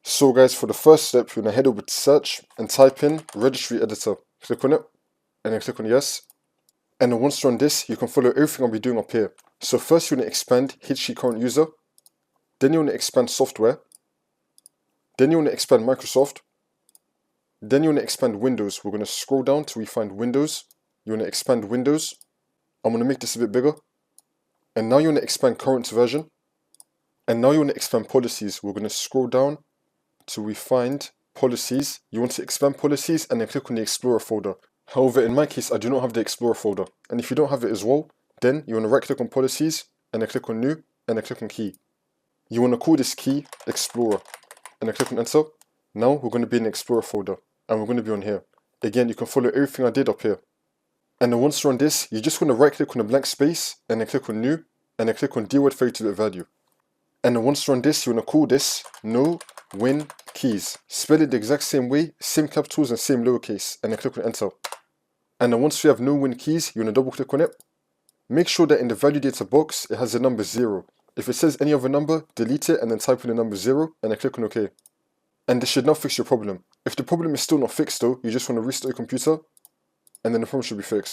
So guys, for the first step, you're going to head over to search and type in registry editor. Click on it and then click on yes. And then once you're on this, you can follow everything I'll be doing up here. So first you want to expand history current user. Then you want to expand software. Then you want to expand Microsoft. Then you want to expand Windows. We're going to scroll down till we find Windows. You want to expand Windows. I'm going to make this a bit bigger. And now you want to expand current version. And now you want to expand policies. We're going to scroll down till we find policies. You want to expand policies and then click on the Explorer folder. However, in my case, I do not have the Explorer folder. And if you don't have it as well, then you want to right click on policies and then click on new and then click on key. You want to call this key Explorer and then click on enter. Now we're going to be in the Explorer folder and we're going to be on here. Again, you can follow everything I did up here. And then once you're on this, you just want to right click on a blank space and then click on new and then click on dword 32-bit value. And then once you're on this, you want to call this no win keys. Spell it the exact same way, same capitals and same lowercase, and then click on enter. And then once you have no win keys, you want to double click on it. Make sure that in the value data box, it has the number 0. If it says any other number, delete it and then type in the number 0 and then click on OK. And this should now fix your problem. If the problem is still not fixed though, you just want to restart your computer and then the problem should be fixed.